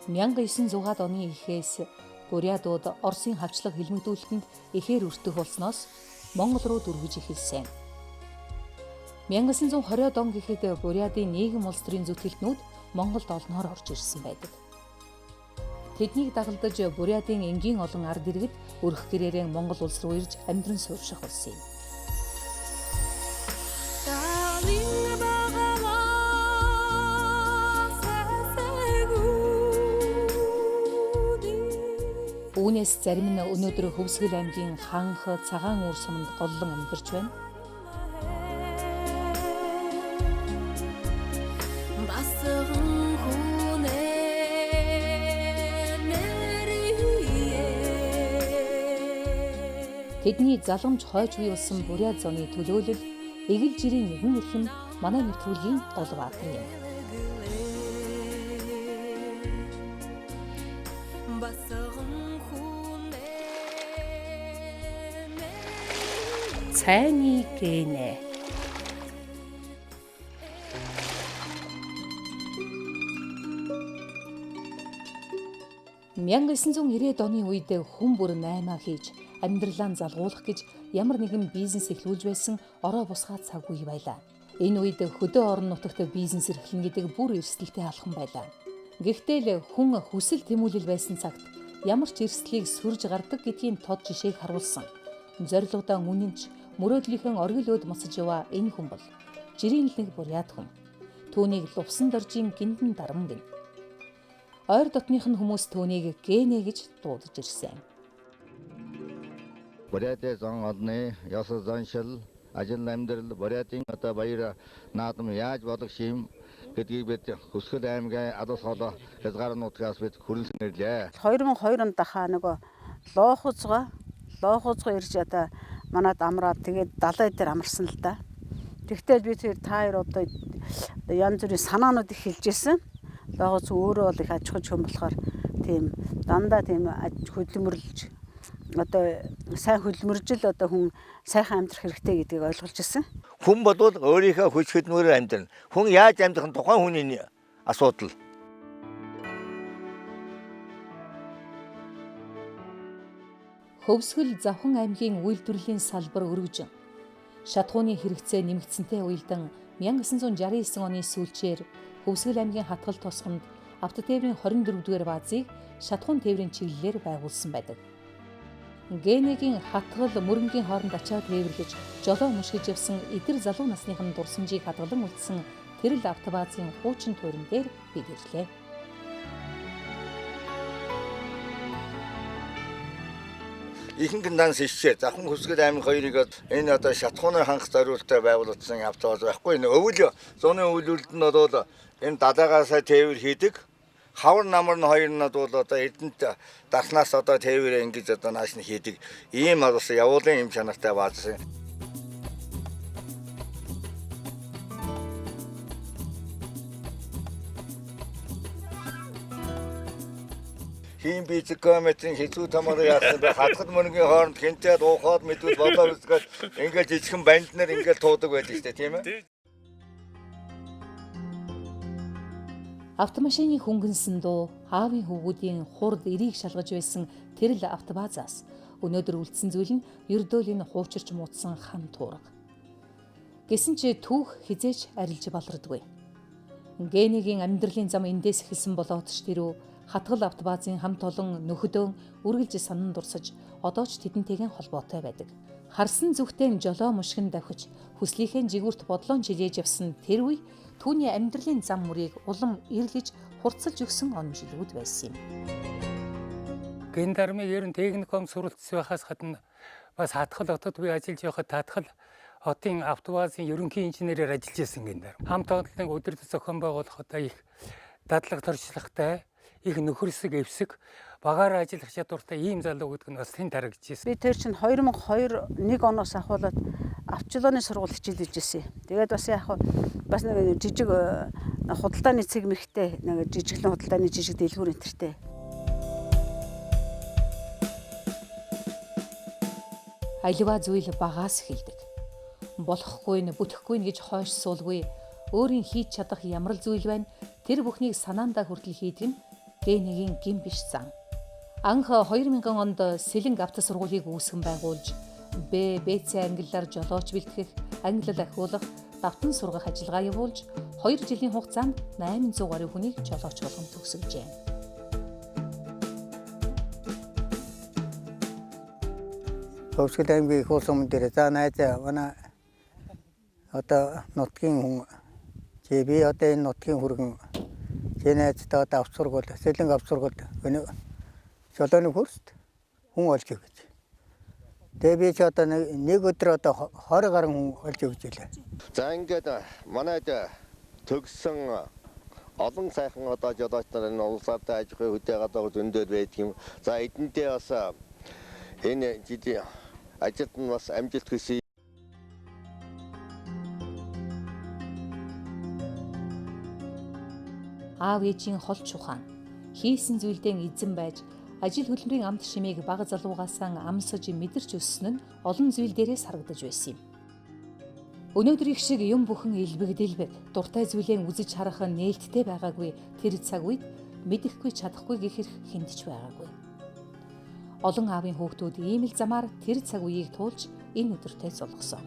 1900-аад оны эхээс бурятууд Оросын хавчлаг хэлмэгдүүлэлтэнд ихээр өртөх болсноос Монгол руу дүргэж эхэлсэн. 1920-од он гэхэд бурятын нийгэм улс төрийн зүтгэлтнүүд Монголд олноор орж ирсэн байдаг. Тэднийг дагалдаж бурятын энгийн олон ард иргэд өрх гэрээрээ Монгол улс руу ирж амьдран суурших болсон юм. Үүнээс зарим нь өнөөдөр Хөвсгөл аймгийн Ханх, Цагаан уур суманд голлон амьдарч байна. Тэдний заламж хойж бий болсон бурят зооны төлөөлөл эгэл жирийн нэгэн эрхэм манай нэвтрүүлгийн гол баатар юм. Цайны гэнэ. Мянга 990-ад оны үед хүн бүр наймаа хийж амьдралаа залгуулах гэж ямар нэгэн бизнес эхлүүлж байсан ороо бусгаад цаг үе байлаа. Энэ үед хөдөө орон нутагт бизнес эрхлэнэ гэдэг бүр эрсдэлтэй алхам байлаа. Гэхдээ л хүн хүсэл тэмүүлэл байсан цагт ямар ч эрсдлийг сүрж гардаг гэдгийн тод жишээг харуулсан. Зорилгодоо үнэнч мөрөөдлийнхөө оргил өд мосож яваа энэ хүн бол жирийн нэг бурят хүн. Түүнийг лувсан доржийн гиндэн дарам гин. Ойр дотных нь хүмүүс түүнийг гэнэ гэж дуудаж ирсэн. Бурятын зан одны ёс заншил ажил амьдрал бурятын одоо баяр наадам яаж болох шим гэдгийг бид Хөвсгөл аймгийн Адус хоолой хязгаар нутгаас бид хүрэлцэн ирлээ. 2002 онд дахаа нөгөө лоохуцгаа ирж одоо манад амраад тэгээд далай дээр амарсан л да. Тэгтэл би тэр та хоёр одоо янз бүрийн санаанууд их хэлжсэн. Лоохуц өөрөө бол их аж ахуй хүн болохоор тийм дандаа тийм хөдөлмөрлж одоо сайн хөдөлмөржил одоо хүн сайхан амьдрах хэрэгтэй гэдгийг ойлгуулж ирсэн. Хүн бодвол өөрийнхөө хүч хөдөлмөрөөр амьдрна. Хүн яаж амьдрах нь тухайн хүний асуудал. Хөвсгөл Завхан аймгийн үйлдвэрлэлийн салбар өргөжин шатхууны хэрэгцээ нэмэгдсэнтэй уялдан 1969 оны сүүлчээр Хөвсгөл аймгийн хатгал тосгонд авто тээврийн 24-р баазыг шатхуун тээврийн чиглэлээр байгуулсан байдаг. Гэнэгийн хатгал мөрөнгийн хооронд ачаа тээвэрлэж жолоо мушгиж явсан эдэр залуу насныхан дурсамжийг хадгалан үлдсэн тэрл автобаазын хуучин туурин дээр бид ирлээ. Ихэнх данс ишчээ Завхан Хөвсгөл аймаг хоёрыг энэ одоо шатхууны ханх зориулалтаар байгуулагдсан автобус байхгүй. Энэ өвөл зуны өвлөлд нь бол энэ далайгаасаа тээвэр хийдэг. Хавар намар нь хоёр нь бол одоо Эрдэнэт дарснаас одоо тээвэр ингэж одоо нааш нь хийдэг. Ийм бас явуулын юм чанартай бааз юм. Хин бицэг комментийн хэцүү тамаар яасан бэ? Хатгал мөрөнгийн хооронд хинтээд уухаад мэдвэл болоо үзгээд ингээл жижигхэн банд нар ингээл туудаг байдаг шүү дээ, тийм ээ? Автомашины хөнгөнсөн дуу, хаавын хөвгүүдийн хурд эрийг шалгаж байсан тэрл автобаазаас өнөөдөр үлдсэн зүйл нь ердөөлийн хуучирч муудсан хан туурга. Гэсэн ч түүх хизээч арилж балардгүй. Гэнэгийн амьдралын зам эндээс эхэлсэн болоод ч тэрөө хатгал автобаазын хамт олон нөхөдөө үргэлж санан дурсаж одоо ч тэдэнтэйгэн холбоотой байдаг. Харсан зүгтэн жолоо мушгин давхиж хүслийнхээ жигүүрт бодлоон жилээж явсан тэр үе түүний амьдралын зам мөрийг улам ирлэж хурцлж өгсөн он жилүүд байсан юм. Гэн дармын ерөн техникум суралцсан байхаас гадна бас хатгал хотод би ажиллаж байхад хатгал хотын автобаазын ерөнхий инженерээр ажиллаж байсан гэн дарм. Хамт олонны өдөр зохион байгуулах одоо их дадлаг туршлагатай их нөхөрсөг эвсэг багаар ажиллах чадвартай ийм залуу гэдэг нь бас тэн тарагдчихсэн. Би тэр чинь 2002 оноос ахуулаад авчлооны сургууль хичээлж ирсэн. Тэгээд бас яг бас нэг жижиг худалдааны цэг мэрхтэй нэг жижиглэн худалдааны жижиг дэлгүүр энтертэй. Аливаа зүйл багаас эхэлдэг. Болохгүй нь бүтэхгүй нь гэж хойш суулгүй өөрийн хийж чадах ямар л зүйл байна тэр бүхнийг санаандаа хүртэл хийдэг нь Генегийн гин биш зан. Анх 2000 онд Сэлэнг авто сургуулийг үүсгэн байгуулж БЦ ангиллаар жолооч бэлтгэх, англи ахиулах, давтан сургах ажиллагаа явуулж 2 жилийн хугацаанд 800 гаруй хүнийг жолооч болгон төгсгөжээ. Хөвсгөл аймгийн их улс өмнө дээр за найз манай одоо нутгийн хүн би одоо энэ нутгийн хүргэн найзтай одоо авч сургуул Сэлэнг авч сургуул жолооны хөрст хүн олж өгч. Тэгээ би ч одоо нэг өдөр одоо 20 гаруй хүн олж өгч илээ. За ингээд манайд төгссөн олон сайхан одоо жолооч нар энэ улсаартай аж ахуйн хөдөө гадаа зөндөд байдаг юм. За эдэнтэй бас энэ жидээ ажилд нь бас амжилт хүсье. Аав ээжийн хол чухаан хийсэн зүйлдээ эзэн байж ажил хөдөлмөрийн амт шимийг бага залуугаасаа амсаж мэдэрч өссөн нь олон зүйл дээрээс харагдаж байсан юм. Өнөөдөр их шиг юм бүхэн илбэг дуртай зүйлээ үзэж харах нь нээлттэй байгаагүй тэр цаг үед мэдэхгүй чадахгүй гэхэр хиндэж байгаагүй. Олон аавын хүүхдүүд ийм л замаар тэр цаг үеийг туулж энэ өдөртөө золгосон.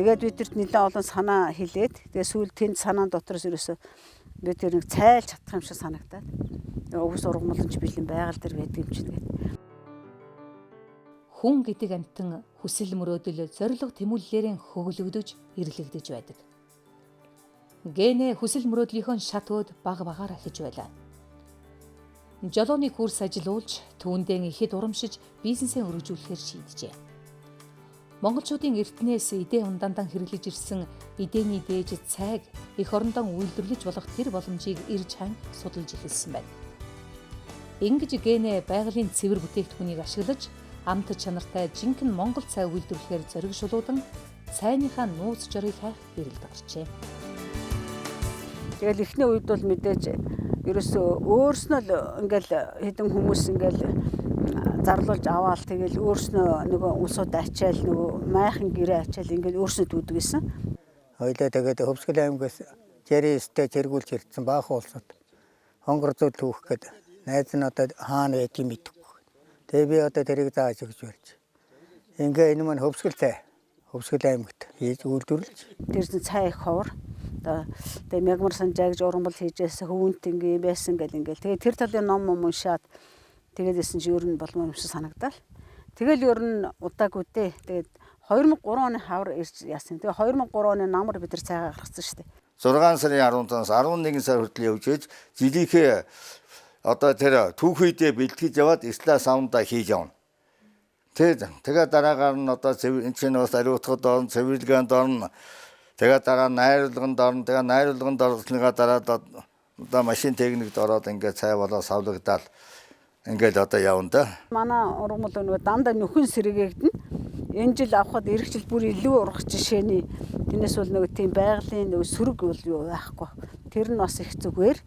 Тэгээд бидэрт нэлээд олон санаа хэлээд тэгээд сүүл тэнд санаан дотроос ерөөсө бид тэр нэг цайлж чадах юм шиг санагдаад өвс ургамалч бэлэн байгаль дээр байдаг юм чинь гэдэг. Хүн гэдэг амьтан хүсэл мөрөөдөл зориг тэмүүллээрэн хөглөгдөж ирлэгдэж байдаг. Генэ хүсэл мөрөөдлийнхөө шатууд баг багаар ахиж байлаа. Жолооны курс ажиллуулж түүндээ ихэд урамшиж бизнесээ өргөжүүлэхээр шийджээ. Монголчуудын эртнээс эдээ ундаандан хэрэглэж ирсэн эдээний дээж цайг эх орондоо үйлдвэрлэж болох тэр боломжийг ирж хань судалж эхэлсэн байна. Ингэж Генэ байгалийн цэвэр бүтээгдэхүүнийг ашиглаж амт чанартай жинхэнэ монгол цай үйлдвэрлэхээр зориг шулуудан цайныхаа нууц жорыг хайх эрэлд гарчээ. Тэгэл эхний үед бол мэдээж ерөөсөө өөрснөө л ингээл хэдэн хүмүүс ингээл зарлуулж аваал тэгэл өөрснөө нөгөө улсууд ачаал нөгөө майхан гэрээ ачаал ингээл өөрснөө дүүдэг гэсэн. Хоёлаа тэгээд Хөвсгөл аймгаас Жэрэстэй зэргүүлж ирсэн баахан улсууд хонгор зүйл түүх гээд найз нь одоо хаана байдгийг мэдэхгүй. Тэгээ би одоо тэрийг зааж өгч болж. Ингээ энэ маань Хөвсгөл цай. Хөвсгөл аймагт хийж үйлдвэрлэж. Тэр цай их ховор. Тэгээ мягмар санжаагж ургамал хийжээс хөвөнт ингээ байсан гэл ингээл. Тэгээ тэр талын ном уншаад тэгээдсэн чи ер нь болмоо юм шиг санагдал. Тэгэл ер нь удаагүй дээ. Тэгээд 2003 оны хавар ирж яасан. Тэгээ 2003 оны намар бид нар цайгаа гаргасан шүү дээ. 6 сарын 15-аас 11 сар хүртэл явж ээж жилийнхээ одоо тэр түүхийдээ бэлтгэж яваад Исла саундаа хийж явна. Тэгээ дараагаар нь одоо энэ чинь бас ариутгад орн, цэвэрлэгэнд орн. Тэгээ дараа найруулганд орн. Тэгээ найруулганд орсныгаа дараа одоо машин техникт ороод ингээд цай болоо савлагдаад ингээд одоо явна да. Манай ургамал нөгөө дандаа нөхөн сэргээгдэн. Энэ жил авахад эх жил бүр илүү ургах жишээний тэрнээс бол нөгөө тийм байгалийн нөгөө сөрөг бол юу байхгүй. Тэр нь бас их зүгээр.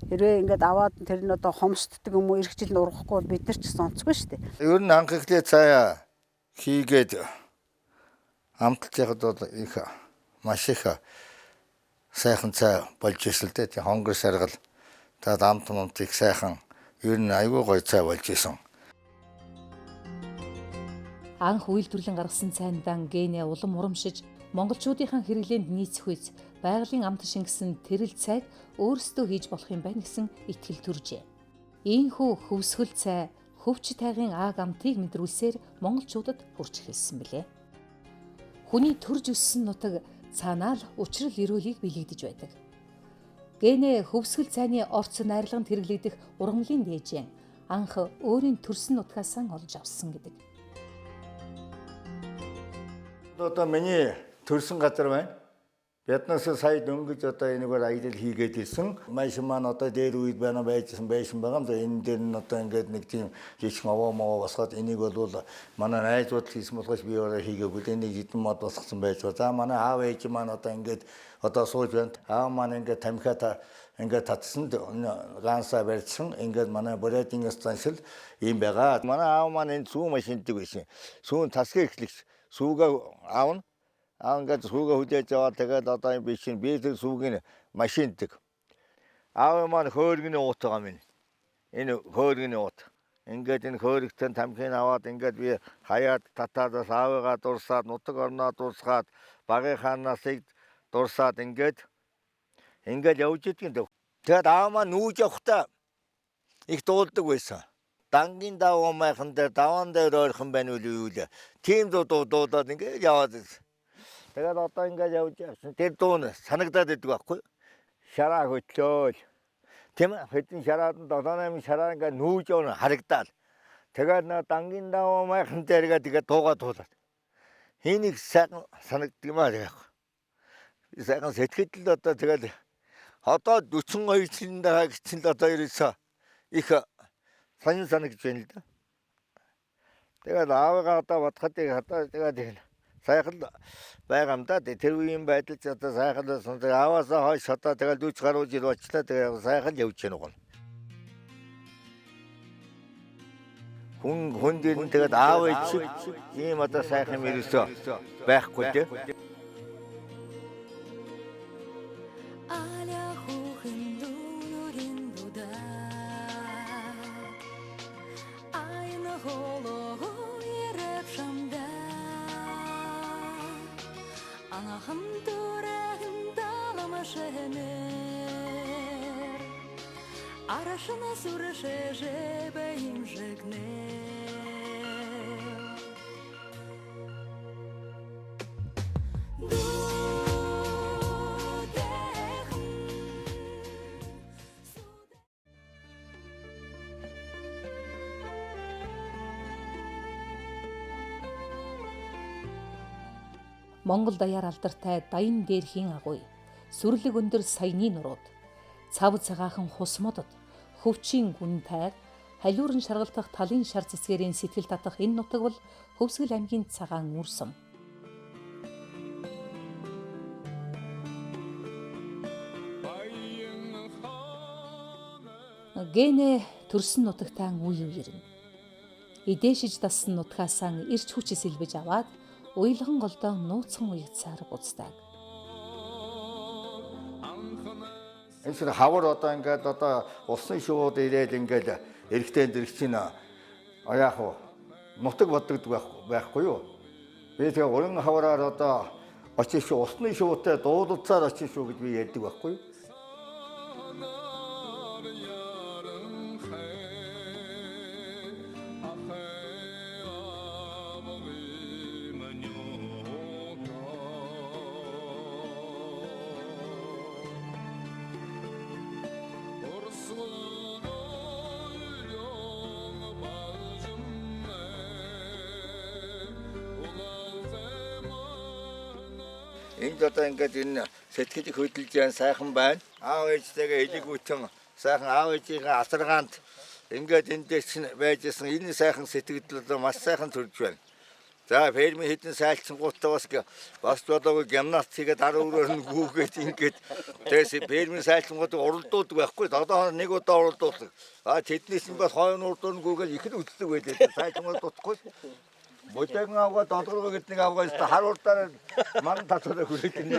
Хэрвээ ингээд аваад тэр нь одоо хомсддаг юм уу эх жил нь ургахгүй бол бид нар ч сонцгүй шүү дээ. Ер нь анх эхлээ цай хийгээд амталж яхад бол их маш их сайхан цай болж ирсэн л дээ. Хонгор саргал тэгээд амт их сайхан ер нь айгүй гоё цай болж исэн. Анх үйлдвэрлэн гаргасан цайндан Генэ улам урамшиж монголчуудынхаа хэрэглээнд нийцэх үйс байгалийн амт шингэсэн тэрэл цайг өөрсдөө хийж болох юм байна гэсэн итгэл төржээ. Ийхүү хөвсгөл цай хөвч тайгын ааг амтыг мэдрүүлсээр монголчуудад хүрч эхэлсэн билээ. Хүний төрж өссөн нутаг цаанаа л учрал эрүүлийг бэлэгдэж байдаг. Генэ хөвсгөл цайны орц найрлаганд хэрэглэгдэх ургамлын дээжээ анх өөрийн төрсөн нутгаасаа олж авсан гэдэг. Одоо миний төрсөн газар байна. Биднээс сая дөнгөж одоо энэгээр аялал хийгээд ирсэн. Машин маань одоо дээр үед байжсэн байсан байгаа. Энэ дээр нь одоо ингээд нэг тийм жижиг овоо босгоод энийг бол манай найзууд хийсэн болохоос би өөрөө хийгээгүй. Энийг хэдэн мод босгосон байж байгаа. За манай аав ээж маань одоо ингээд одоо сууж байна. Аав маань ингээд тамхиа ингээд татсан ганцаа барьсан. Ингээд манай бурятын станцил юм байгаа. Манай аав маань энэ сүү машиндаг байсан. Сүүн тасгийн эхлэгч сүүгээ аавна. Ингээд сүүгээ хүлээж аваад тэгээд одоо энэ биш би тэр сүүгийн машиндаг. Аав маань хөөргөний уутгаа минь. Энэ хөөргөний уут. Ингээд энэ хөөргөтэн тамхин аваад ингээд би хаяад татаадаас аавыгаа дурсаад нутаг орноо дурсгаад багын хаанасыг дурсаад ингээд явж идэгэн дэв. Тэгээд аав маань нүүж явахдаа их дуулдаг байсан. Дангийн даваа майхан дээр даваан дээр ойрхон байна уу юу вэ? Тийм дуудаад ингээд яваад байсан. Тэгээд одоо ингээд явж явсан. Тэр дуу нь санагдаад идэг байхгүй. Шараа хөтлөөл. Тийм хэдэн шараад 7-8 шараа ингээд нүүж явна харагдаад. Тэгээд нөө дангийн даваа майхан дээр ингээд дуугаа дуулаад. Хэнийг сайхан санагддаг юм аа яг. Сайхан сэтгэл л одоо тэгээд одоо 42 жилийн дараа гिचэн л одоо ерөөсөө их санагдж байна л да. Тэгээд аавыгаа одоо бодоход одоо тэгээд сайхан байгаа юм да. Тэр үеийн байдал ч одоо сайхан байсан. Тэгээд ааваасаа хойш одоо тэгээд 40 гаруй жил болчлаа. Тэгээд сайхан явж гэнэ гол. Хүн дээр нь тэгээд аав ээж ийм одоо сайхан юм ерөөсөө байхгүй тийм. Арашына сүрэшэ жебэйм жигнэ. Монгол даяар алдартай Даян дээрхийн агуй, сүрлэг өндөр саяны нурууд, цав цагаахан хус модод, хөвчийн гүн тайр, халиуран шаргалтах талын шар цэцгэрийн сэтгэл татах энэ нутаг бол Хөвсгөл аймгийн цагаан үрсэм. Гэнэ төрсөн нутагтаан үе үернэ. Идээшиж дассан нутгаасаа ирч хүчис илбэж аваад уйлган голдоо нууцхан уягцаар буцдаг. Эсвэл хавар одоо ингээд одоо усан шууд ирээд ингээд эрэгтэй дэрэгчийн яах вэ? Нутаг бодогддог байхгүй юу? Би тэгээ уран хавараар одоо очиж шүү усны шуутай дуулалцаар очиж шүү гэж би ярьдаг байхгүй юу? Энд одоо ингээд энэ сэтгэлийг хөдөлж яан сайхан байна. Аав ээжтэйгээ элэгүүтэн сайхан аав ээжийн асаргаанд ингээд энэ дээр чинь байжсэн энэ сайхан сэтгэл одоо маш сайхан төрж байна. За фермийн хэдэн сайлцсангуудтай бас болоогүй гимнастикээ дараа өрөөр нь гүүгээд ингээд тэгээс фермийн сайлцсангуудыг уралдуулдаг байхгүй. 7 хоног нэг удаа уралдуулдаг. Тэднээс нь бас 2 урдуур нь гүүгээд их нь үздэг байлээ. Сайлцсангууд дутхгүй. Бодэгн авгаа додгоргоо гэдэг нэг авгаа өстө харуултаар ман татвараа хүрээд ирнэ.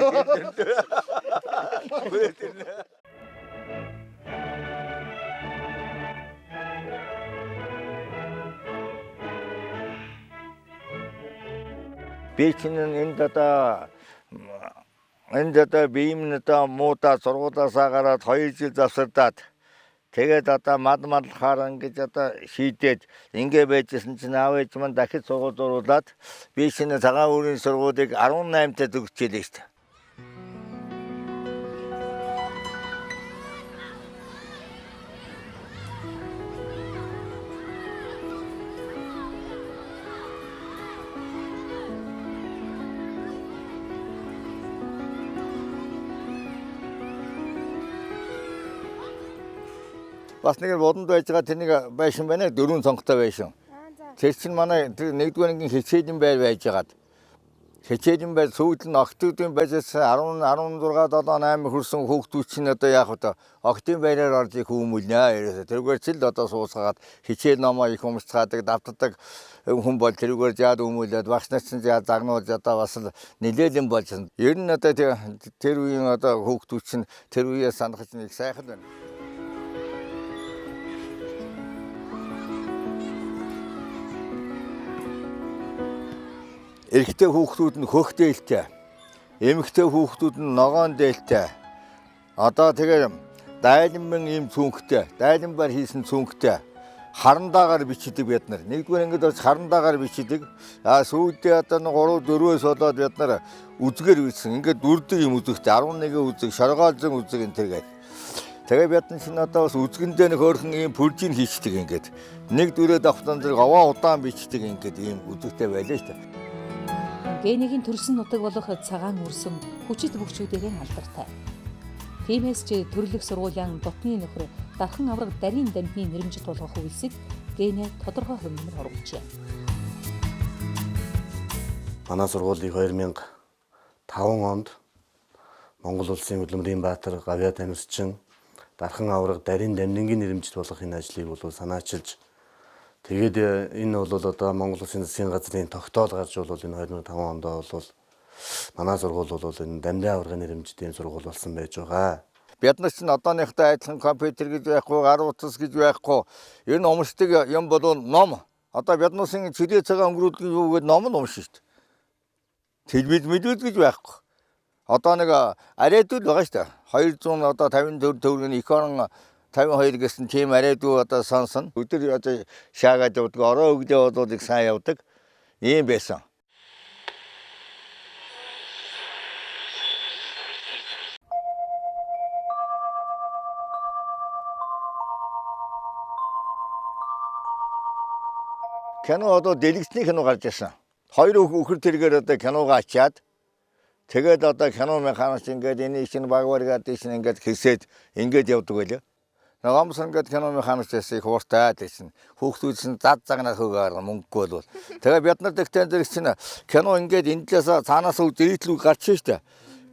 Би чинь энд одоо бием нь одоо муудаа сургуулиасаа гараад 2 жил завсардаад тэгээд одоо мадалхаар ингэж одоо шийдээд ингэ байжсэн чинь аав ээж маань дахиж сургууль зуруулаад би шинэ цагаан өрийн сургуулийг 18-нд төгсчихлээ шүү дээ. Бас нэг бодонд байж байгаа тэнийг байшин байна 4 цонхтой байшин. Тэр чинь манай 1-р ангийн хичээлийн байр байж байгаад. Хичээлийн байр сүйд нь октодын байраас 10 16 7 8 хүрсэн хүүхдүүд чинь одоо яах вэ? Октодын байраар орж их хүмүүлнэ ерөөсө. Тэрүүгээр ч л одоо суусгаад хичээл номоо их өмсцгаадаг, давтдаг хүн бол тэрүүгээр жаад хүмүүлээд багш нар чинь жаад загнуулж одоо бас нэлээдэн болсон. Ер нь одоо тэр үеийн одоо хүүхдүүд чинь тэр үеэс санах чинь их сайхан байна. Эрэгтэй хүүхдүүд нь хөх дээлтэй, эмэгтэй хүүхдүүд нь ногоон дээлтэй. Одоо тэгээ дайланбан ийм цүнхтэй, дайланбар хийсэн цүнхтэй харандаагаар бичдэг бид нар. Нэгдүгээр ингэж бас харандаагаар бичдэг. Сүйдээ одоо 3 4-өөс болоод бид нар үзгээр бичсэн. Ингээд дүрдэг юм үзэгтэй 11 үзэг, шоргоолзон үзэг энэ төргээд. Тэгээ бид нар чинь одоо бас үзгэндээ нэг хөөрхөн ийм пүржийг хийчдэг ингээд. Нэг дүрээд авахтан зэрэг овоо удаан бичдэг ингээд ийм үзэгтэй байлаа шүү дээ. Генегийн төрсөн нутаг болох цагаан үрсэм хүчит бөхчүүдийн алдартай. Тиймээс ч төрлөх сургуулийн дотны нөхөр дархан авраг дарийн дамжны нэрмжит болгох үйлсэд генэ тодорхой хэмнэмээр орволжээ. Манай сургуулийг 2005 онд Монгол улсын хөдөлмөрийн баатар Гавьяа Танивччин дархан авраг дарийн дамжингийн нэрмжит болгох энэ ажлыг бол санаачилж тэгээд энэ бол одоо Монгол Улсын засгийн газрын тогтоол гарч бол энэ 2005 онд бол манай сургууль бол энэ дамжин аваргын нэрмжтийн сургууль болсон байж байгаа. Бид нар чинь одооныхтой адилхан компьютер гэж байхгүй, гар утас гэж байхгүй. Ер нь уншдаг юм бол ном. Одоо бид нуусын чөлөө цагаан өнгөрүүлдэг юу гэдэг ном нь уншиж шүү дээ. Телевиз мэдүүд гэж байхгүй. Одоо нэг арайдуул байгаа шүү дээ. 200 одоо 54 төгрөгийн икон 52 гэсэн тийм арайдуу одоо сонсон. Өдөр одоо шаагаад явдаг, ороо өглөө болоод их сайн явдаг. Ийм байсан. Кино одоо дэлгэцний кино гарч ирсэн. 2 өхөр тэргээр одоо киногаа ачаад тэгээд одоо кино механик ингээд энийг чинь багваргаад дэшин ингээд хэсээд ингээд явдаг байлаа. Намс ингээд кино механик хийх хууртай дэшин. Хүүхдүүд чинь зад загнаад хөөгөр мөнгөгүй бол. Тэгээ бид нар тэгтэн зэрэг чинь кино ингээд энэ талаас цаанаас зэритлүү гарч штэ.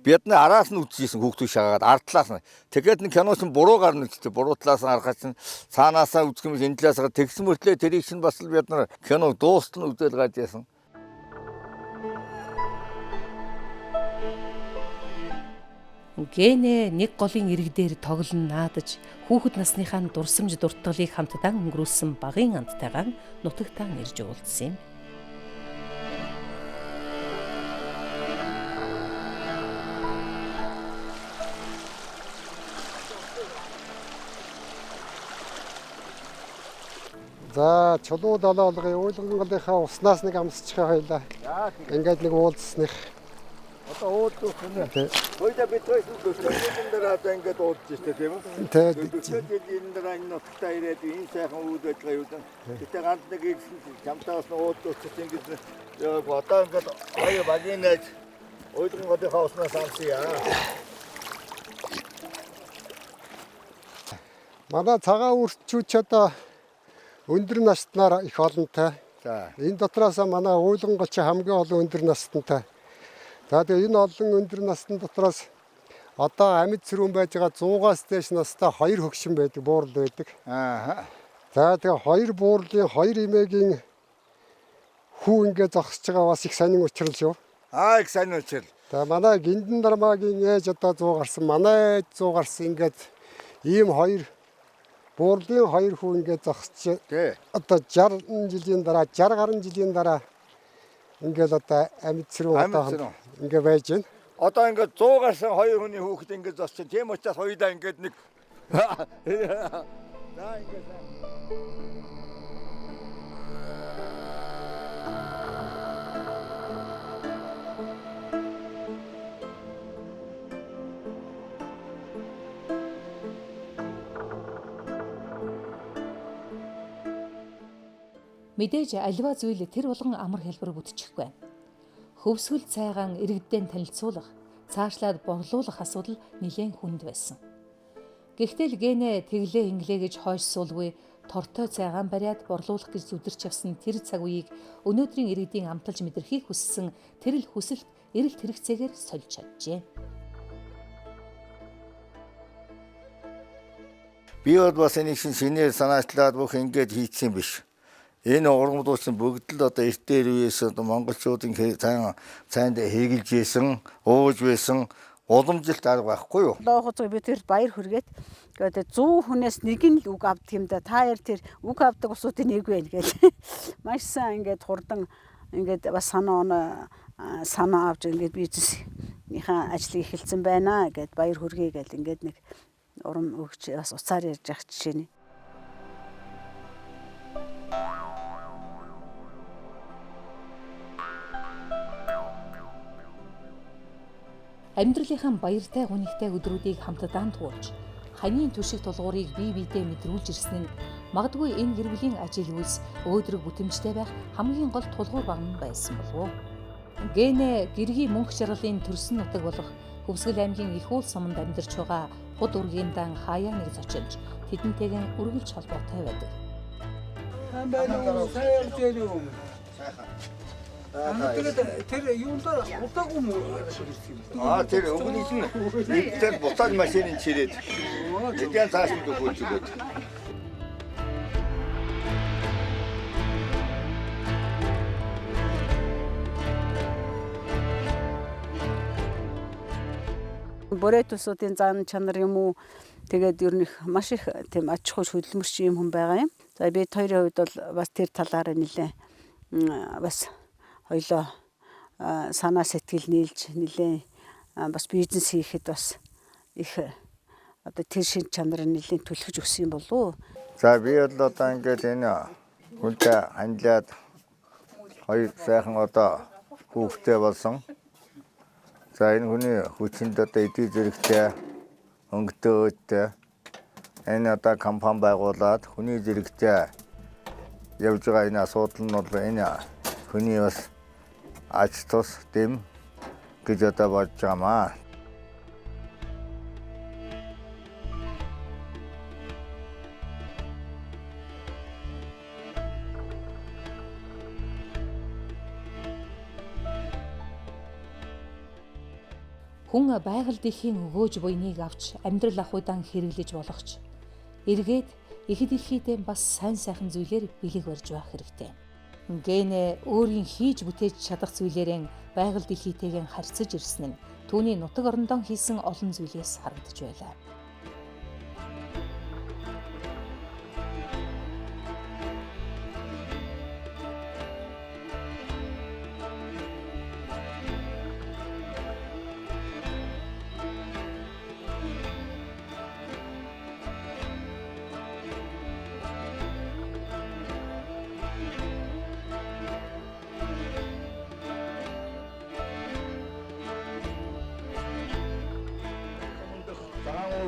Бид нар араас нь үзчихсэн хүүхдүүд шагаад ард талаас нь. Тэгээд нэг кино чинь буруу гарна гэжтэй. Буруу талаас нь аргаж чинь цаанаасаа үзэх юм энэ талаас тэгсэн мөртлөө тэрийг чинь бас бид нар киног дуустал нь үзээд гарч яасан. Генэ нэг голын ирэг дээр тоглон наадаж хүүхэд насныхаа дурсамж дуртгалыг хамтдаа өнгөрүүлсэн багын амттайгаа нутагтаа ирж уулзсан юм. За чулуу долоолгын уйлгангалынхаа уснаас нэг амсчихаа хоёлаа. Ингээд нэг уулзсных. Одоо уулзах юм. Хоёлаа бид төсөлтөн дээр одоо ингээд уулзж штэ тийм үү? Төсөлтөлийн дээр энэ нутагтаа ирээд энэ сайхан үйл ажиллагаа юу гэдэг. Гэтэ ганц нэг ирсэн чамтаас нь уулзах ингээд одоо ингээд хоёр багийн найз уйлгангалынхаа уснаас амсъя. Манай цагаан үрчүүч одоо өндөр наснаар их олонтой. За. Энэ дотроос манай уйлгангалч хамгийн олон өндөр наснтай. За тэгээ энэ олон өндөр насны дотроос одоо амьд цэрүүн байж байгаа 100-аас дээш настай 2 хөгшин байдаг, буурал байдаг. Аа. За тэгээ 2 буурлын 2 эмээгийн хүү ингээд зогсож байгаа бас их сонин учрал шүү. Их сонин учрал. За манай Гиндэн Дармаагийн ээж одоо 100 гарсан, манай ээж 100 гарсан ингээд ийм 2 буурлын 2 хүү ингээд зогсож одоо 60 жилийн дараа 60 гаруй жилийн дараа ингээд одоо амьд цэрүүн одоо ингээд байж байна. Одоо ингээд 100 гарсан 2 хүний хүүхэд ингээд зогсчих. Тийм учраас хоёулаа ингээд нэг за ингээд Мэдээж аливаа зүйл тэр болгон амар хэлбэр бүтчихгүй. Хөвсгөл цайгаан иргэддээ танилцуулах, цаашлаад борлуулах асуудал нэлээд хүнд байсан. Гэхдээ л генэ тэглээ инглээ гэж хойш суулгүй тортой цайгаан бариад борлуулах гэж зүдэрч явсан тэр цаг үеийг өнөөдрийн иргэдийн амталж мэдрэхийг хүссэн тэрл хүсэлт эрэлт хэрэгцээгээр сольж чаджээ. Би бас энийг шинээр санаачлаад бүх ингэж хийцсэн биш. Энэ уран дуучин бүгд л одоо эрт дээр үеэс монголчуудын цайнд хийгэлж байсан, ууж байсан уламжилт арга байхгүй юу? Лоогоцоо би тэр баяр хүргээд гэдэг 100 хүнээс нэг нь л үг авдаг юм да. Та яар тэр үг авдаг усуудын нэг байна гэж. Маш сайн ингээд хурдан ингээд бас санаа авч ингээд бизнесийнхаа ажлыг эхэлсэн байна гэд баяр хүргэе гэл ингээд нэг урам өгч бас уцаар ярьж явах жишээ нь. Амьдралынхаа баяртай гунигтай өдрүүдийг хамтдаа туулж, ханийн түшиг тулгуурыг бие биедээ мэдрүүлж ирсэн нь магадгүй энэ гэр бүлийн ажил үйлс өөдрөг бүтэмжтэй байх хамгийн гол тулгуур багн байсан болов уу? Гэнэ гэргийн мөнх жаргалын төрсөн нутаг болох Хөвсгөл аймгийн их уул суманд амьдарч байгаа худ үргийн дан хаяа нэг зочилж тэдэнтэйгэн үргэлж холбоотой байдаг. Тэр юундаа удаагүй мө Тэр өвгөний чинь нэгдэл буцааж машиныг чирээд эдгээр цааш нь өгөөч өгөөд. Борэтусуудын зан чанар юм уу тэгээд ер нь маш их тийм аж ахуй хөдөлмөрч юм хүн байгаа юм. За бид хоёрын хувьд бол бас тэр талаараа нэлээ бас хоёлоо санаа сэтгэл нийлж нэлээ бас бизнес хийхэд бас их одоо тэр шин чанар нэлээд түлхэж өгсөн юм болов уу? За би бол одоо ингээд энэ хүнтэй хандлаад хоёр сайхан одоо хүүхдтэй болсон. За энэ хүний хүчинд одоо эдийн зэрэгтэй өнгөтэй өөдтэй энэ одоо компани байгуулад хүний зэрэгтэй явж байгаа энэ асуудал нь бол энэ хүний бас аж тус дэм гэж одоо бодож байгаамаа. Хүн байгаль дэлхийн өгөөж буйныг авч амьдрал ах удаан хэрэглэж болохч эргээд их дэлхийдээ бас сайн сайхан зүйлээр бэлэг барьж байх хэрэгтэй. Гэнэ өөрийн хийж бүтээж чадах зүйлээрээ байгаль дэлхийтэйгэн харьцаж ирсэн нь түүний нутаг орондоо хийсэн олон зүйлээс харагдаж байлаа.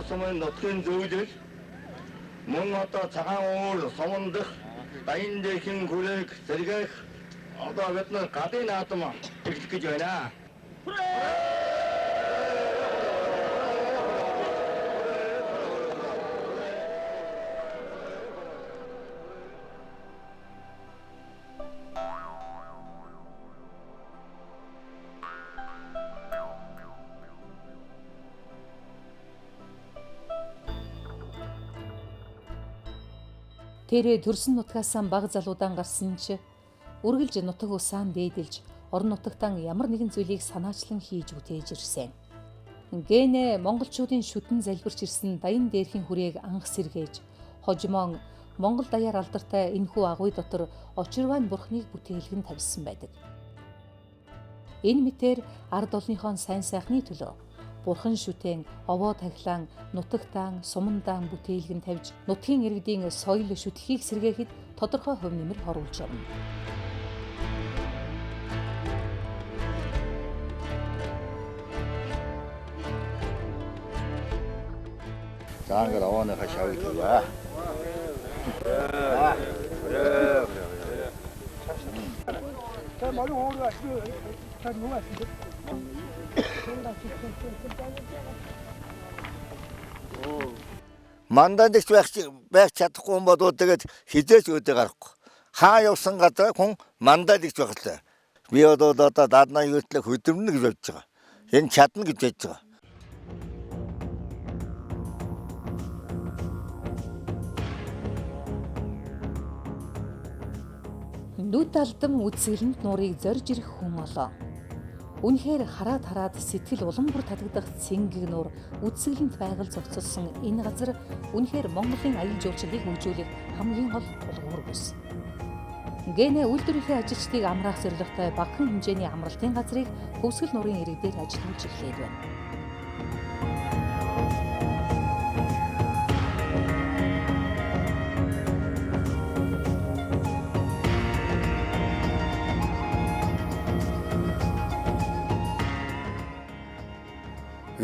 Сумын нутгийн зөвлөл мөн одоо цагаан уур суман дэх дайн дэхийн хүлээг зэрэгэх одоо бид нар гадын наадам тэглэх гэж байна. Тэрэ төрсөн нутгаасаа баг залуудаан гарсан ч үргэлж нутаг усаан дээдэлж орон нутагтаа ямар нэгэн зүйлийг санаачлан хийж бүтээж ирсэн. Гэнэ монголчуудын шүтэн залбирч ирсэн даян дээрхийн хүрээг анх сэргээж хожимон монгол даяар алдартай энэхүү агуй дотор очирвайн бурхныг бүтээлгэн тавьсан байдаг. Энэ мэтэр ард олныхон сайн сайхны төлөө Бурхан шүтэн, овоо тахилаан, нутагтаан, сумандаан бүтээлгэн тавьж нутгийн иргэдийн соёл шүтлхийг сэргээхэд тодорхой хувь нэмэр оруулж явна. За ингээд овооныхаа шавыг хийваа. Мандадагч байх чадахгүй юм бодвол тэгээд хизээч өөдөө гарахгүй. Хаа явсан газар хүн мандадагч байх л. Би одоо дааднаа юутлаа хөдөлмөрнө гэж бодож байгаа. Энэ чадна гэж бодож байгаа. Нүд алдам үсгэлэнд нуурыг зорж ирэх хүн олоо. Үнэхээр хараад сэтгэл улам бүр татагдах цэнгэг нуур үсгэлэнд байгаль зохицуулсан энэ газар үнэхээр Монголын аян жуулчлалыг хөгжүүлэх хамгийн гол тулгуур бүс. Гэнэ үйлдвэрийнхээ ажилчдыг амраах зорилготой багахан хэмжээний амралтын газрыг Хөвсгөл нуурын иргэдээр ажиллаж эхлээд байна.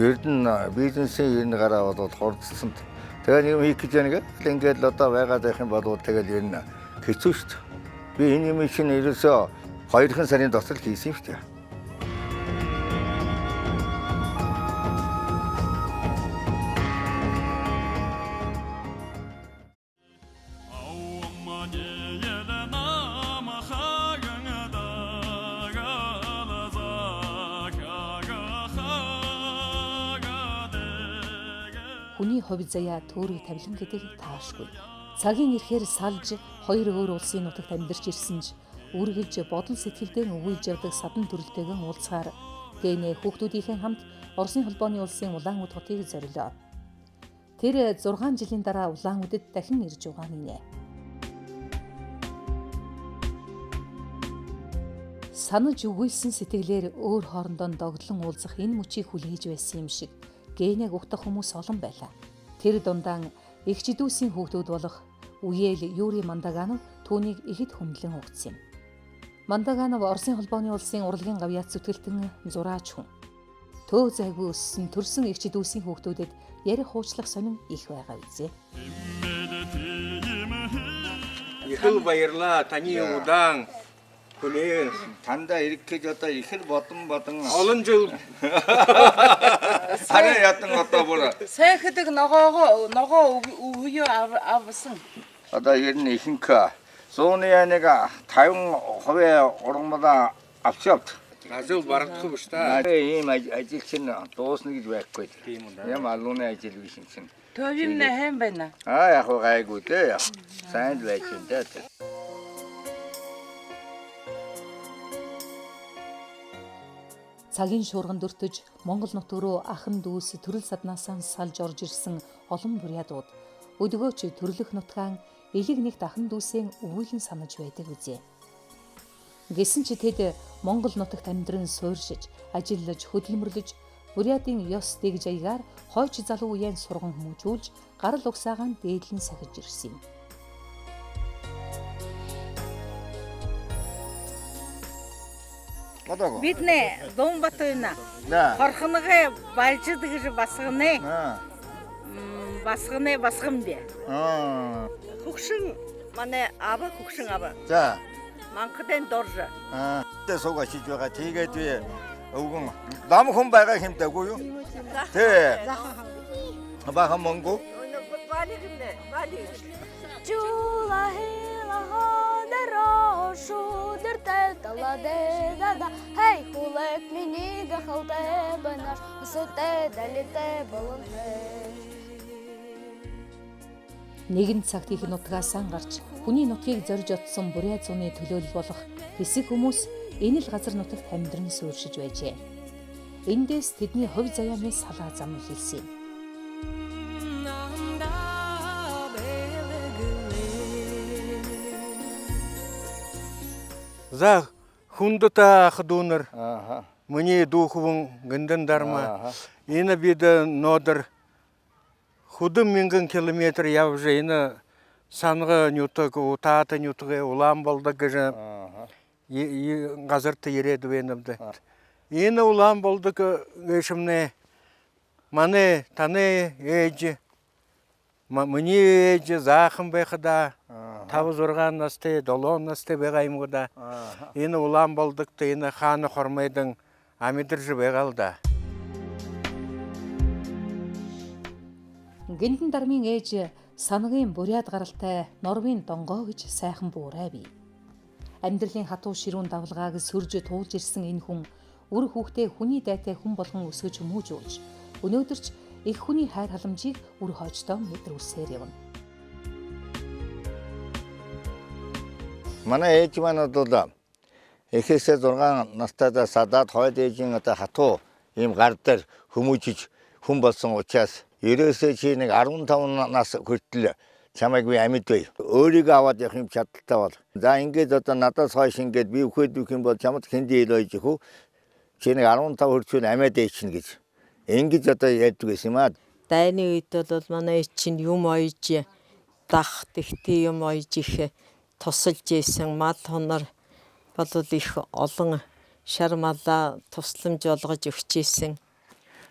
Ерд нь бизнесийн энэ гараа болоод хурдсанд. Тэгээд юм хийх гэж байна гэх. Ингээд л одоо байгаад байх юм бол тэгэл ер нь хэцүү шүү дээ. Би энэ юм чинь ерөөсөө 2 сарын дотор хийсэн юм шүү дээ. Хүний хувь заяа төөрөг тавилан гэдэг таашгүй. Цагийн ирэхээр салж хоёр өөр улсын нутагт амьдарч ирсэн ч үргэлж бодол сэтгэлдээ өвүүлж явдаг садан төрөлтэйгэн уулзахаар гэнэ хүүхдүүдийнхээ хамт Оросын холбооны улсын Улаан-Үд хотыг зорилоо. Тэр 6 жилийн дараа Улаан-Үдэд дахин ирж байгаа нэ. Санаж үгүйсэн сэтгэлээр өөр хоорондоо догдлон уулзах энэ мөчийг хүлээж байсан юм шиг гэнэг ухтах хүмүүс олон байлаа. Тэр дундаан эгч дүүсийн хүүхдүүд болох Үеэл Юрий Мандаганов түүнийг ихэд хүндлэн угтсан юм. Мандаганов Оросын холбооны улсын урлагийн гавьяат зүтгэлтэн зураач хүн. Төө зайгүй өссөн төрсөн эгч дүүсийн хүүхдүүдэд ярих хуучлах сонин их байгаа үзье. Ихэл баярлаа таны удаан хүлээн Тандаа ирэх гэж одоо их л бодон олон жил хараа ятан одоо бүр Сайхдаг ногоо өвөө авсан. одоо ер нь ихэнх 101 50% ургамлаа авчаад ажил барагдах биш та. ийм ажил чинь дуусна гэж байхгүй. Тийм үү. Ям алууны ажил биш юм чинь. Төвийн хэм байна. Яг гайгүй дээ. Сайн л байж юм дээ. Цагийн шуурганд өртөж Монгол нутг руу ахан дүүс төрөл саднаасаа салж орж ирсэн олон бурядууд өдгөөч төрлөх нутгаан элэг нэгт ахан дүүсээ өвүүлэн санаж байдаг үзье. Гэсэн ч тэд Монгол нутагт амьдран суурьшиж, ажиллаж, хөдөлмөрлөж, бурядын ёс дэгж аягаар хойч залуу үеийн сурган хүмүүжүүлж, гарал угсаагаан дээдлэн сахиж ирсэн юм. Биднээ Донбатойна. Хорхоныгы балжид гэж басганы. Басгамдэ. Хөгшин манай аба хөгшин аба. За. Манхадын дорж. Тэ суугаа шиж байгаа. Тэгээд би өвгөн нам хүн байгаа хэмтэйгүй юу? Тэ. Бахан Монгол. Бали гинэ. Бали. Чула хила ходеро шудерте таладеда хей хулек миний гахалте банаш сөтэ далите болонхэ. Нэгэн цагт их нутгаасаа гарч хүний нутгийг зорж отсон буря зуны төлөөлөл болох хэсэг хүмүүс энэ л газар нутагт амьдран суурьшиж байжээ. Эндээс тэдний хувь заяаны салаа зам хэлсэн юм. За хүндэт хдүүнэр миний дүүхвэн гэндан дарма энэ бид нодер худам мянган километр явж энэ санга нютаг утаата нютгэ улаан болдог гэж газарт ирээд байна. Энэ улаан болдог гэшмнэ мане таны ээж миний ээж заахан байхада 5-6 настай 7 настай байгаа юм да. Энэ улаан болдогт энэ хааны хормойдон амьдарч байгаа л да. Гинтэн дармын ээж санагийн буряд гаралтай норвын донгоо гэж сайхан буурай бий. Амьдралын хатуу ширүүн давлгааг сөрж туулж ирсэн энэ хүн үр хүүхдээ хүний дайтай хүн болгон өсгөж хүмүүжүүлж өнөөдөр ч их хүний хайр халамжийг үр хойчдоо мэдрүүлсээр явна. Манай ээж маань бол эхээсээ 6 настайдаа садаад хойд ээжийн хатуу ийм гар дээр хүмүүжиж хүн болсон учраас ерөөсөө чи нэг 15 нас хүртэл чамайг би амьд бай. Өөрийгөө аваад явах юм чадaltaй бол. За ингээд надаас хойш ингээд би үхээд үх юм бол чамд хэнди илөөж хөө. Чи нэг 15 хүртэл амьд ээчин гэж. Ингэж ярьдаг байсан юм аа. Дайны үед бол манай чинь юм ойж дах тэгтээ юм ойж их тусалж ийсэн мал хонор бол их олон шар малаа тусламж олгож өгч ийсэн.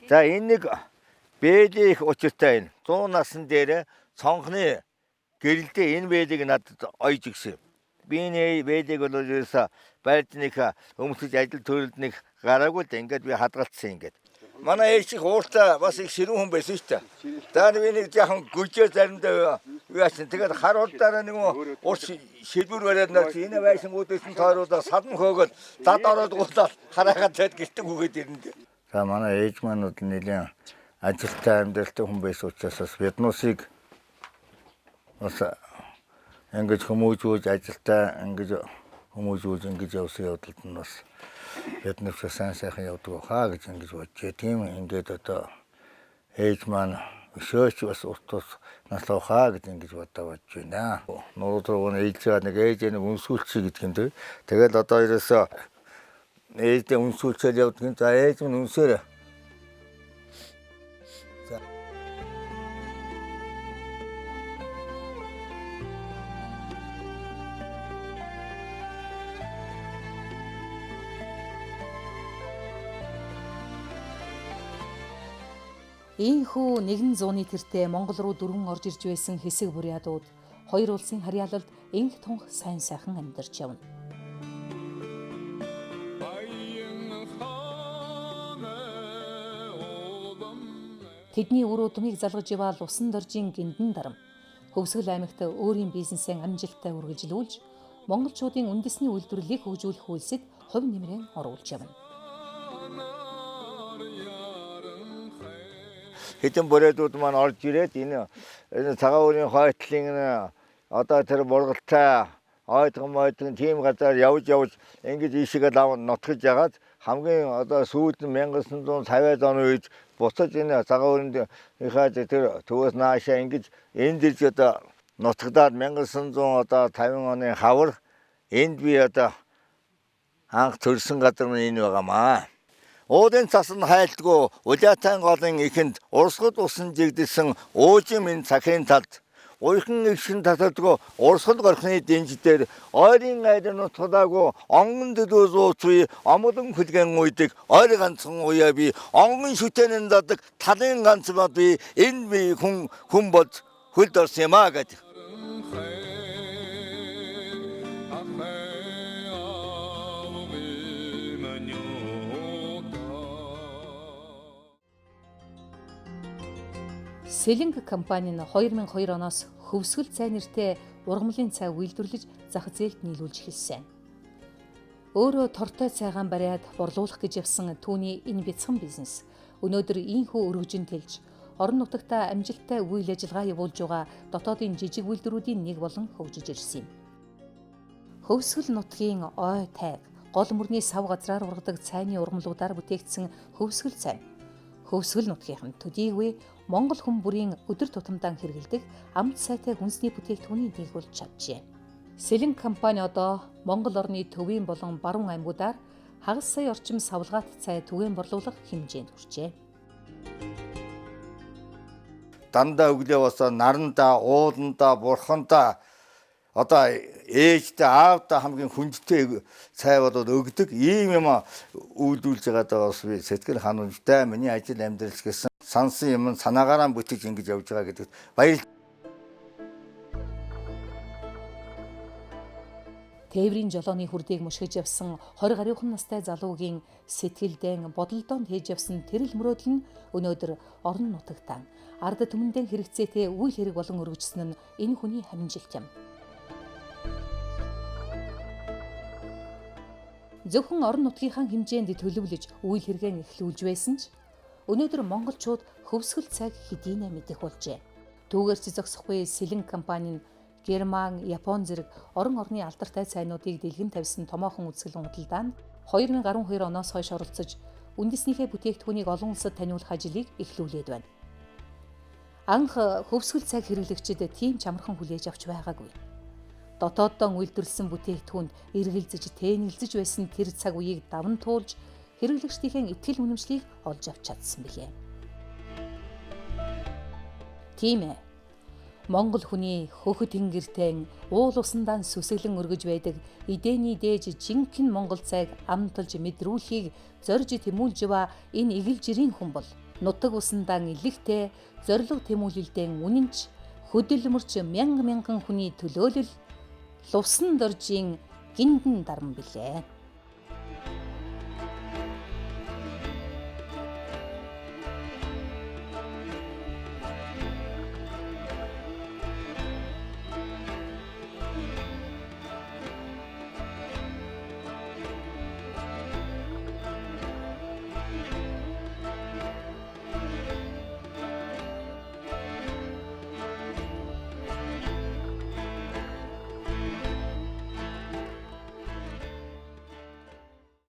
За энэ нэг бэлэг их учиртай энэ. 100 насны дээр цонхны гэрэлдээ энэ бэлэг надад ойж өгсөн. Би энэ бэлэг бол ерөөсө байлдных өмсөж ажил төрөлд нэг гараагүй л ингээд би хадгалцсан ингээд. Манай ээж их ууртай бас их ширүүн хүн байсан шүү дээ. За би нэг жоохон гүжээ заримдаа яасан. Тэгээд хар улдаараа нэг урт шилбэр бариад нар энэ байшин үүдээс нь тойруулаад садан хөөгөл зад ороод гутаад хараагаад тэгээд гэртэг үгээд ирнэ. За манай ээж маань бол нэлийн ажилтай амьдралтай хүн байсан учраас биднуусыг бас ингэж хүмүүжүүлж ажилтай ингэж хүмүүжүүлж ингэж явсан явдалд нь бас биднээс сайн сайхан явдаг хаа гэж ингэж бодчих. Тийм ингээд ээж маань өшөөч бас уртус наслаа хаа гэж ингэж бодож байна. Нуруу руу ээлжээ нэг ээж нэг үнсүүлчих гэдэг юм дээ. Тэгэл ерөөсөө ээжтэй үнсүүлчээр явдаг юм. За ээж минь үнсээр. Ийхүү нэгэн зууны тэртээ Монгол руу дөрвөн орж ирж байсан хэсэг бурядууд хоёр улсын харьяалалд энх тунх сайн сайхан амьдарч явна. Тэдний үр удмыг залгаж яваал усан доржийн гиндэн дарам Хөвсгөл аймагт өөрийн бизнесээ амжилттай үргэлжлүүлж монголчуудын үндэсний үйлдвэрлэлийг хөгжүүлэх үйлсэд хувь нэмрээ оруулж явна. Хэдэн бурядууд маань орж ирээд энэ цагаан өрийн хойтлын тэр бургалтай ойдгон тийм газар явж ингэж ийшээгээ лав нутгаж ягаад хамгийн сүүлд 1950-аад оны үед буцаж энэ цагаан өрөнд ихаа тэр төвөөс наашаа ингэж энд ирж нутгадаад 1950 оны хавар энд би анх төрсэн газар нь энэ байгаамаа. Уудын цас нь хайлтгүй Улаатайн голын ихэнд урсгал усан жигдсэн уужим энэ цахин талд уйхан игшин таталдгүй урсгал горхны дэнж дээр ойрын айр нутгадаагүй онгон дөдөө зууцгүй омолон хүлгэн уйдаг ойр ганцхан уяа би онгон шүтэнэн дадаг талын ганц бод би энэ би хүн болж хөлд орсон юм аа гэж. Сэлэнг компани нь 2002 оноос Хөвсгөл цай нэртэй ургамлын цай үйлдвэрлэж зах зээлд нийлүүлж эхэлсэн. Өөрөө тортой цайгаан бариад борлуулах гэж явсан түүний энэ бяцхан бизнес өнөөдөр ийхүү өргөжин тэлж орон нутагта амжилттай үйл ажиллагаа явуулж байгаа дотоодын жижиг үйлдвэрүүдийн нэг болон хөгжиж ирсэн юм. Хөвсгөл нутгийн ой тайг гол мөрний сав газраар ургадаг цайны ургамлуудаар бүтээгдсэн Хөвсгөл цай. Хөвсгөл нутгийн төдийгүй Монгол хүн бүрийн өдөр тутамдаа хэрэглэдэг амт сайтай хүнсний бүтээгдэхүүний нэг болж чаджээ. Сэлэнг компани одоо Монгол орны төвийн болон баруун аймагуудаар хагас сая орчим савлгаат цай түгээн борлуулах хэмжээнд хүрчээ. Дандаа өглөө босоо наранда, ууланда, бурханда ээжтэй аавда хамгийн хүндтэй цай болоод өгдөг ийм юм үйлдүүлж байгаадаа бас би сэтгэл ханамжтай миний ажил амьдрал гэсэн сансан юм санаагаараа бүтэж ингэж явж байгаа гэдэг баяр. Тээврийн жолооны хүрдийг мушгиж явсан 20 гаруйхан настай залуугийн сэтгэлдэн бодолдоонд хийж явсан тэрэл мөрөөдөл нь өнөөдөр орон нутагтаа ард түмэндээ хэрэгцээтэй үйл хэрэг болон өргөжсөн нь энэ хүний хамжилт юм. Зөвхөн орон нутгийнхаа хэмжээнд төлөвлөж үйл хэрэгэн эхлүүлж байсан ч өнөөдөр монголчууд хөвсгөл цаг хэдийнэ мэдэх болжээ. Түүгээрч зогсохгүй Сэлэн компани нь Герман, Япон зэрэг орон орны алдартай цайнуудыг дэлгэн тавьсан томоохон үзэсгэлэн худалдаанд 2012 оноос хойш оролцож үндэснийхээ бүтээгдэхүүнийг олон улсад таниулах ажлыг эхлүүлээд байна. Анх хөвсгөл цаг хэрэглэгчид тийм чамархан хүлээж авч байгаагүй. Дотооддоо үйлдвэрлэсэн бүтээгдэхүүнд эргэлзэж, тээнэлзэж байсан тэр цаг үеийг даван туулж хэрэглэгчдийн итгэл үнэмшлийг олж авч чадсан билээ. Тийм ээ. Монгол хүний хөхөт тэнгэртэн уул усандаа сүсэглэн өргөж байдаг эдэний дээж жинхэнэ монгол цайг амталж мэдрүүлэхийг зорж тэмүүлж ба энэ игэл жирийн хүн бол нутаг усандаа илэгтэй зориг тэмүүлэлдэн үнэнч хөдөлмөрч мянган хүний төлөөлөл лувсан доржийн гиндэн даран билээ.